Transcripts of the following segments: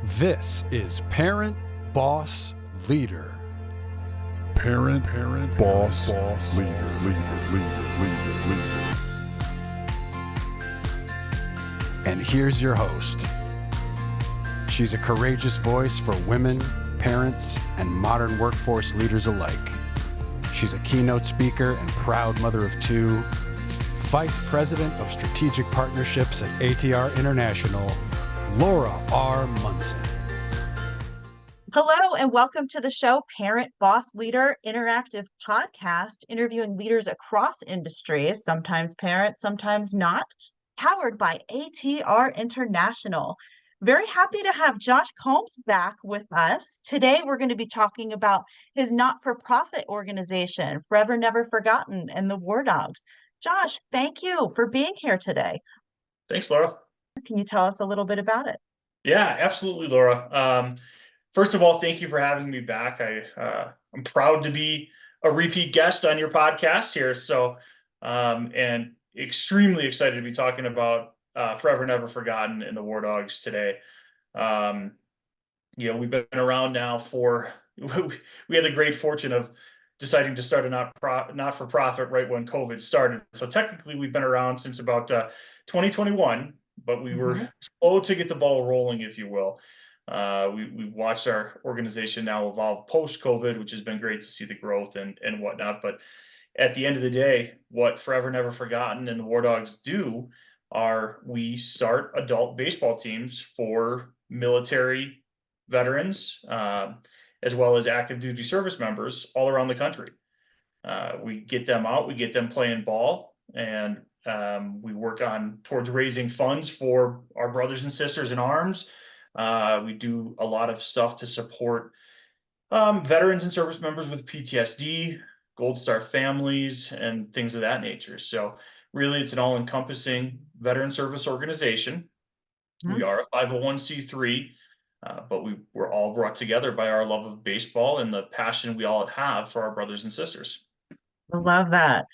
This is Parent, Boss, Leader. Parent, boss, leader. And here's your host. She's a courageous voice for women, parents, and modern workforce leaders alike. She's a keynote speaker and proud mother of two, Vice President of Strategic Partnerships at ATR International, Laura R. Munson. Hello and welcome to the show, Parent, Boss, Leader Interactive Podcast, interviewing leaders across industries, sometimes parents, sometimes not, powered by ATR International. Very happy to have Josh Combs back with us. Today, we're going to be talking about his not-for-profit organization, Forever Never Forgotten, and the War Dogs. Josh, thank you for being here today. Thanks, Laura. Can you tell us a little bit about it? Yeah, absolutely, Laura. First of all, thank you for having me back. I'm proud to be a repeat guest on your podcast here. So, and extremely excited to be talking about Forever Never Forgotten and the War Dogs today. We've been around now for, we had the great fortune of deciding to start a not-for-profit right when COVID started. So technically we've been around since about 2021, but we were slow to get the ball rolling, if you will. We've watched our organization now evolve post-COVID, which has been great to see the growth and whatnot. But at the end of the day, what Forever Never Forgotten and the War Dogs do are we start adult baseball teams for military veterans, as well as active duty service members all around the country. We get them out, we get them playing ball, and we work on towards raising funds for our brothers and sisters in arms. We do a lot of stuff to support veterans and service members with PTSD, Gold Star families, and things of that nature. So really, it's an all-encompassing veteran service organization. We are a 501c3, but we're all brought together by our love of baseball and the passion we all have for our brothers and sisters. I love that.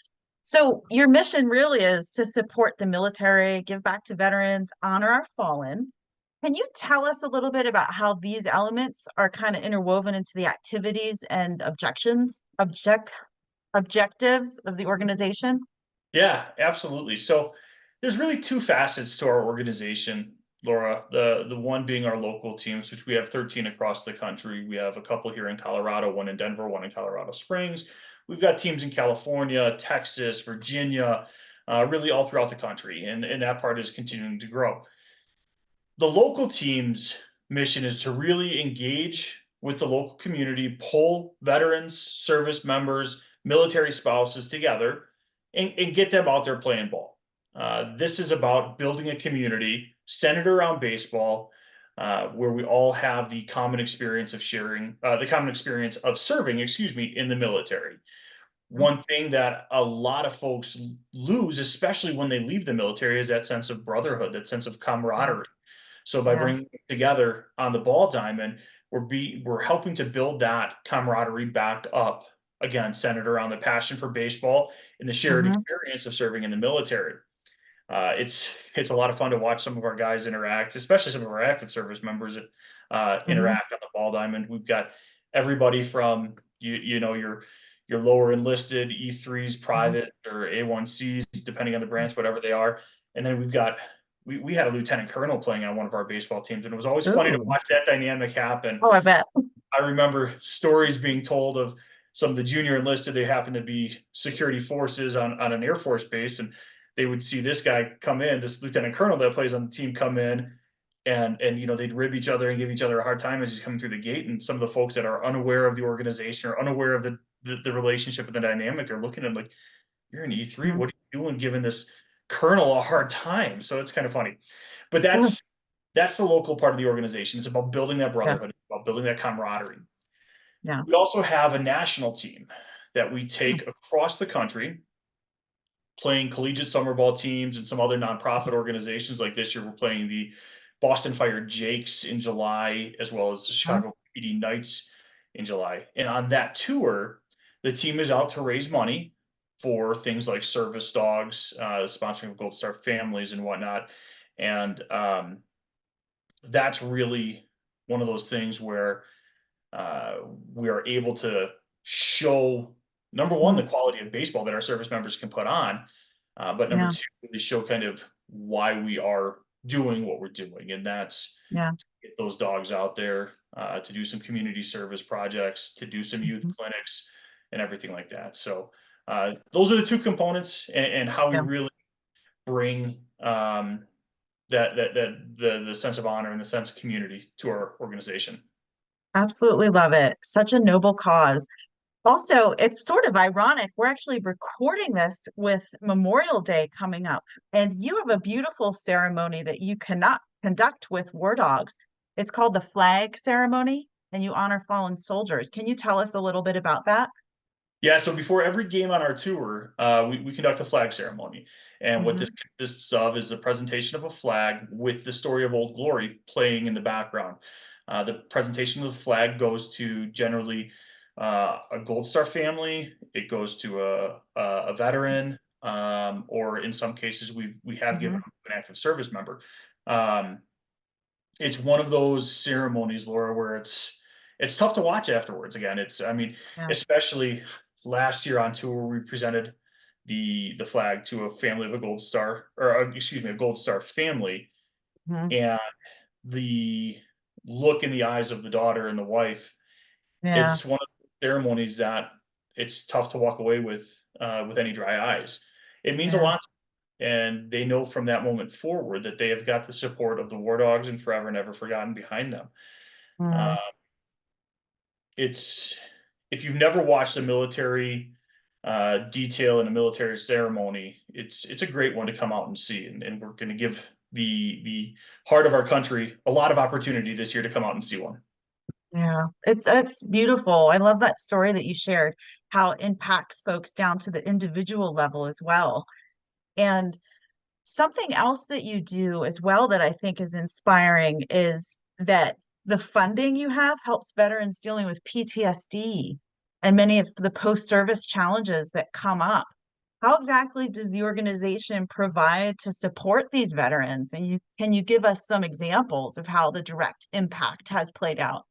So your mission really is to support the military, give back to veterans, honor our fallen. Can you tell us a little bit about how these elements are kind of interwoven into the activities and objectives of the organization? Yeah, absolutely. So there's really two facets to our organization, Laura. The one being our local teams, which we have 13 across the country. We have a couple here in Colorado, one in Denver, one in Colorado Springs. We've got teams in California, Texas, Virginia, really all throughout the country, and that part is continuing to grow. The local team's mission is to really engage with the local community, pull veterans, service members, military spouses together, and get them out there playing ball. This is about building a community centered around baseball, where we all have the common experience of serving, in the military. One thing that a lot of folks lose, especially when they leave the military, is that sense of brotherhood, that sense of camaraderie. So by bringing them together on the ball diamond, we're helping to build that camaraderie back up, again, centered around the passion for baseball and the shared experience of serving in the military. It's a lot of fun to watch some of our guys interact, especially some of our active service members that interact on the ball diamond. We've got everybody from your lower enlisted E3s, private or A1Cs, depending on the branch, whatever they are, and then we've got. We had a lieutenant colonel playing on one of our baseball teams, and it was always funny to watch that dynamic happen. Oh, I bet. I remember stories being told of some of the junior enlisted. They happened to be security forces on an Air Force base, and they would see this guy come in, this lieutenant colonel that plays on the team come in, and they'd rib each other and give each other a hard time as he's coming through the gate. And some of the folks that are unaware of the organization or unaware of the relationship and the dynamic, they're looking at him like, "You're an E3. What are you doing giving this colonel a hard time?" So it's kind of funny, but that's the local part of the organization. It's about building that brotherhood, it's about building that camaraderie. Yeah. We also have a national team that we take across the country, playing collegiate summer ball teams and some other nonprofit organizations. Like this year, we're playing the Boston Fire Jakes in July, as well as the Chicago PD Knights in July. And on that tour, the team is out to raise money for things like service dogs, sponsoring of Gold Star families and whatnot. And that's really one of those things where we are able to show, number one, the quality of baseball that our service members can put on, but number Yeah. two, really show kind of why we are doing what we're doing, and that's Yeah. get those dogs out there to do some community service projects, to do some youth clinics, and everything like that. So those are the two components, and how we Yeah. really bring the sense of honor and the sense of community to our organization. Absolutely love it. Such a noble cause. Also, it's sort of ironic. We're actually recording this with Memorial Day coming up, and you have a beautiful ceremony that you cannot conduct with war dogs. It's called the flag ceremony, and you honor fallen soldiers. Can you tell us a little bit about that? Yeah, so before every game on our tour, we conduct a flag ceremony. And what this Hmm. consists of is the presentation of a flag with the story of Old Glory playing in the background. The presentation of the flag goes to generally a Gold Star family, it goes to a veteran, or in some cases, we have given Hmm. an active service member. Um, it's one of those ceremonies, Laura, where it's tough to watch afterwards. Again, I mean, Yeah. especially last year on tour, we presented the flag to a family of a Gold Star, or excuse me, a Gold Star family, Hmm. and the look in the eyes of the daughter and the wife. Yeah. It's one of the ceremonies that it's tough to walk away with any dry eyes. It means a Yeah. lot, and they know from that moment forward that they have got the support of the War Dogs and Forever Never Forgotten behind them. Uh, Mm. it's if you've never watched a military detail in a military ceremony, it's a great one to come out and see, and we're going to give the heart of our country a lot of opportunity this year to come out and see one. Yeah. It's beautiful. I love that story that you shared, how it impacts folks down to the individual level as well. And something else that you do as well that I think is inspiring is that the funding you have helps veterans dealing with PTSD and many of the post-service challenges that come up. How exactly does the organization provide to support these veterans? And can you give us some examples of how the direct impact has played out?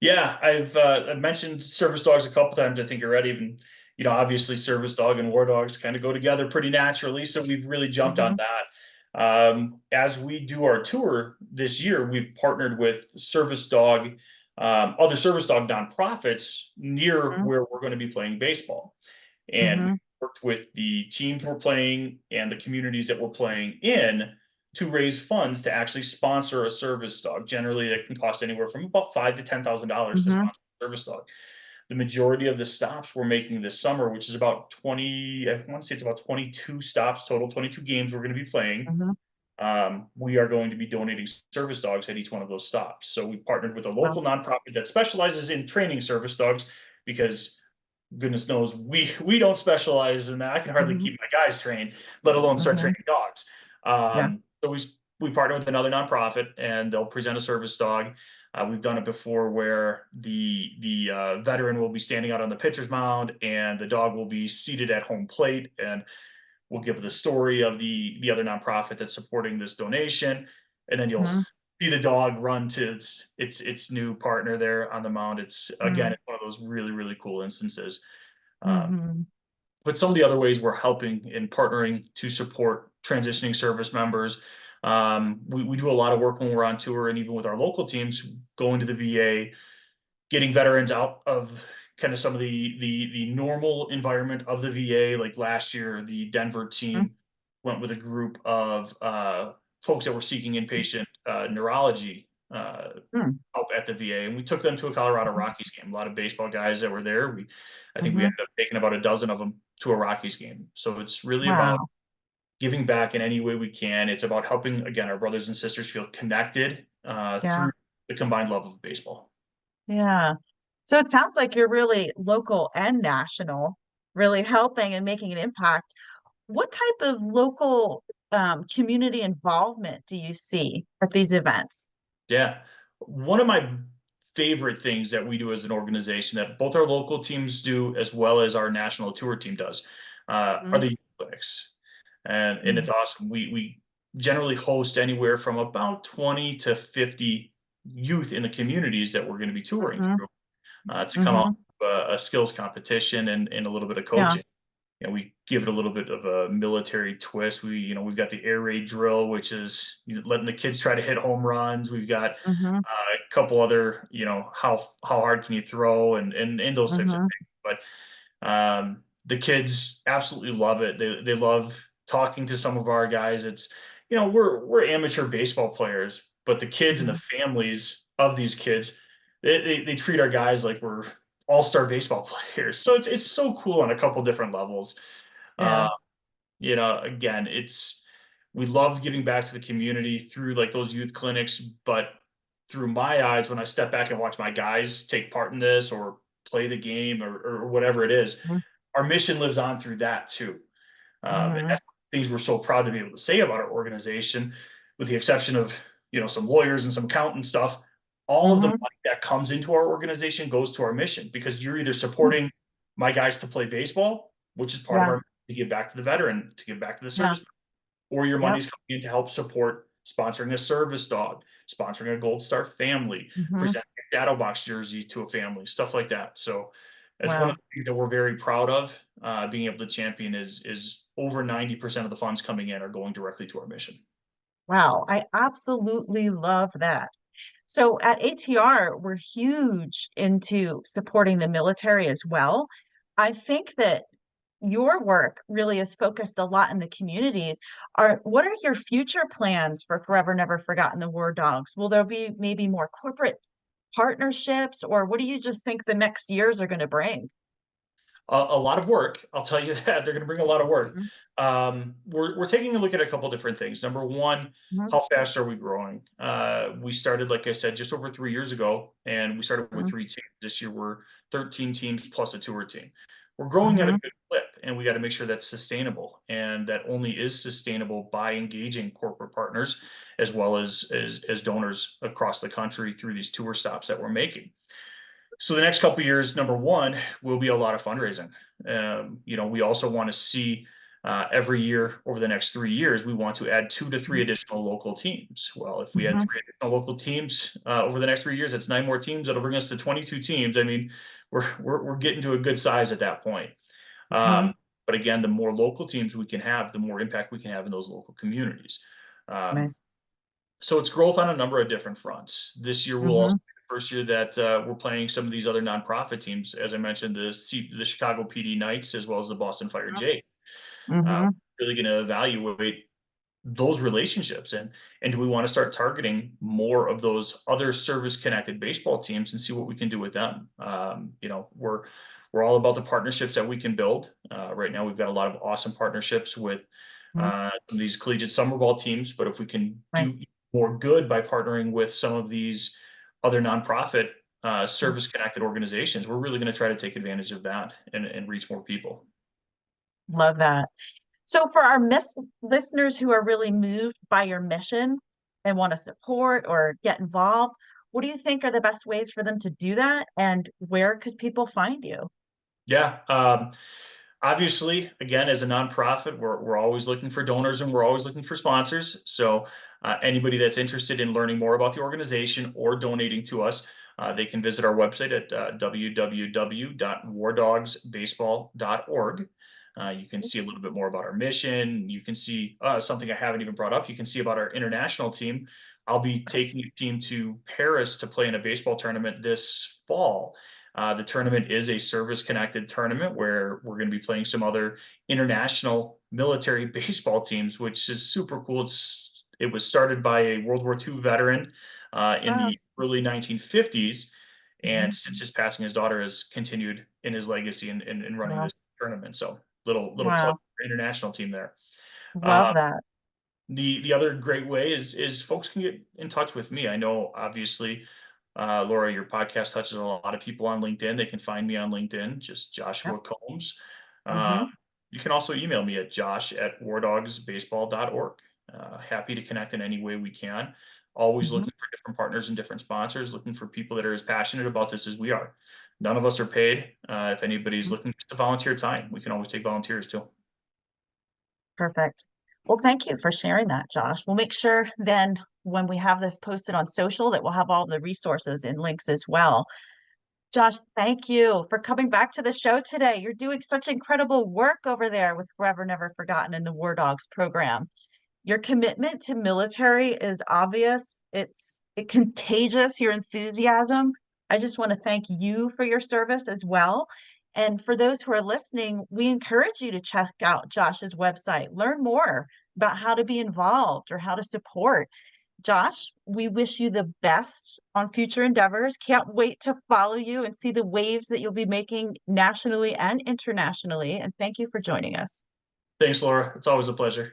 Yeah, I've mentioned service dogs a couple times. I think you're right. Even, obviously service dog and war dogs kind of go together pretty naturally. So we've really jumped on Hmm. that. As we do our tour this year, we've partnered with other service dog nonprofits near Hmm. where we're going to be playing baseball. And we Hmm. worked with the teams we're playing and the communities that we're playing in to raise funds to actually sponsor a service dog. Generally, it can cost anywhere from about $5,000 to $10,000 to Hmm. sponsor a service dog. The majority of the stops we're making this summer, which is about 20, I want to say it's about 22 stops total, 22 games we're going to be playing. Hmm. We are going to be donating service dogs at each one of those stops. So we partnered with a Wow. local nonprofit that specializes in training service dogs, because goodness knows we don't specialize in that. I can hardly Hmm. keep my guys trained, let alone start Hmm. training dogs. Yeah. So we partner with another nonprofit, and they'll present a service dog. We've done it before where the veteran will be standing out on the pitcher's mound, and the dog will be seated at home plate, and we'll give the story of the other nonprofit that's supporting this donation, and then you'll Hmm. see the dog run to its new partner there on the mound. It's again, it's one of those really really cool instances. Um, Hmm. but some of the other ways we're helping and partnering to support transitioning service members. We do a lot of work when we're on tour, and even with our local teams, going to the VA, getting veterans out of kind of some of the normal environment of the VA. Like last year, the Denver team went with a group of folks that were seeking inpatient neurology Hmm. help at the VA, and we took them to a Colorado Rockies game. A lot of baseball guys that were there. I think we Hmm. ended up taking about a dozen of them to a Rockies game. So it's really about Wow. giving back in any way we can. It's about helping, again, our brothers and sisters feel connected Yeah. through the combined love of baseball. Yeah. So it sounds like you're really local and national, really helping and making an impact. What type of local community involvement do you see at these events? Yeah. One of my favorite things that we do as an organization, that both our local teams do as well as our national tour team does, are the youth clinics. And it's Mm-hmm. awesome. We generally host anywhere from about 20 to 50 youth in the communities that we're going to be touring Mhm. through to come out Mhm. a skills competition and a little bit of Yeah. coaching. And we give it a little bit of a military twist. We've got the air raid drill, which is letting the kids try to hit home runs. We've got Mhm. a couple other, how hard can you throw and those types of Mhm. things. But the kids absolutely love it. They love talking to some of our guys. It's, we're amateur baseball players, but the kids and the Mhm. families of these kids, they treat our guys like we're all-star baseball players. So it's so cool on a couple different levels. Yeah. Uh, again, we loved giving back to the community through like those youth clinics, but through my eyes, when I step back and watch my guys take part in this or play the game or whatever it is, Mhm. our mission lives on through that too. And Mhm. that's things we're so proud to be able to say about our organization, with the exception of, some lawyers and some accountant stuff. All of the Mhm. money that comes into our organization goes to our mission, because you're either supporting my guys to play baseball, which is part of Yeah. our to give back to the veteran, to give back to the Yeah. service, or your Yep. money's coming in to help support sponsoring a service dog, sponsoring a Gold Star family, Mhm. presenting a Shadow Box jersey to a family, stuff like that. So that's one of Wow. the things that we're very proud of, being able to champion is over 90% of the funds coming in are going directly to our mission. Wow. I absolutely love that. So at ATR, we're huge into supporting the military as well. I think that your work really is focused a lot in the communities. What are your future plans for Forever Never Forgotten the War Dogs? Will there be maybe more corporate partnerships, or what do you just think the next years are going to bring? A lot of work, I'll tell you that. They're going to bring a lot of work. Mhm. We're taking a look at a couple different things. Number one, Mhm. how fast are we growing? We started, like I said, just over 3 years ago, and we started with Mhm. 3 teams. This year, we're 13 teams plus a tour team. We're growing at a Mhm. good clip, and we got to make sure that's sustainable, and that only is sustainable by engaging corporate partners as well as donors across the country through these tour stops that we're making. So the next couple of years, number one, will be a lot of fundraising. We also want to see, every year over the next 3 years, we want to add 2 to 3 additional local teams. Well, if we add Mhm. 3 additional local teams over the next 3 years, that's 9 more teams. That'll bring us to 22 teams. I mean, we're getting to a good size at that point. Um, Mhm. but again, the more local teams we can have, the more impact we can have in those local communities. Um, Nice. so it's growth on a number of different fronts. This year will also Mhm. be the first year that we're playing some of these other nonprofit teams. As I mentioned, the Chicago PD Knights as well as the Boston Fire Jay. Mhm. Really going to evaluate those relationships, and do we want to start targeting more of those other service connected baseball teams and see what we can do with them. We're all about the partnerships that we can build. Right now we've got a lot of awesome partnerships with Mhm. some of these collegiate summer ball teams, but if we can do Nice. more good by partnering with some of these other nonprofit service connected organizations, we're really going to try to take advantage of that and reach more people. Love that. So for our listeners who are really moved by your mission and want to support or get involved, what do you think are the best ways for them to do that? And where could people find you? Yeah. Obviously, again, as a nonprofit, we're always looking for donors and we're always looking for sponsors. So anybody that's interested in learning more about the organization or donating to us, they can visit our website at www.wardogsbaseball.org. You can see a little bit more about our mission. You can see something I haven't even brought up. You can see about our international team. I'll be Nice. taking a team to Paris to play in a baseball tournament this fall. The tournament is a service connected tournament where we're going to be playing some other international military baseball teams, which is super cool. It was started by a World War II veteran in Ah, the early 1950s. And mhm. since his passing, his daughter has continued in his legacy in running Wow. this tournament. So little plug Wow. for international team there. Love Uh, that. the other great way is folks can get in touch with me. I know obviously, Laura, your podcast touches a lot of people on LinkedIn. They can find me on LinkedIn, just Yep. Joshua Combs. Uh, Hmm. you can also email me at josh@wardogsbaseball.org. Happy to connect in any way we can. Always Hmm. looking for different partners and different sponsors, looking for people that are as passionate about this as we are. None of us are paid. If anybody's looking to volunteer time, we can always take volunteers too. Perfect. Well, thank you for sharing that, Josh. We'll make sure then when we have this posted on social that we'll have all the resources and links as well. Josh, thank you for coming back to the show today. You're doing such incredible work over there with Forever Never Forgotten in the War Dogs program. Your commitment to military is obvious. It's contagious, your enthusiasm. I just want to thank you for your service as well. And for those who are listening, we encourage you to check out Josh's website, learn more about how to be involved or how to support. Josh, we wish you the best on future endeavors. Can't wait to follow you and see the waves that you'll be making nationally and internationally. And thank you for joining us. Thanks, Laura. It's always a pleasure.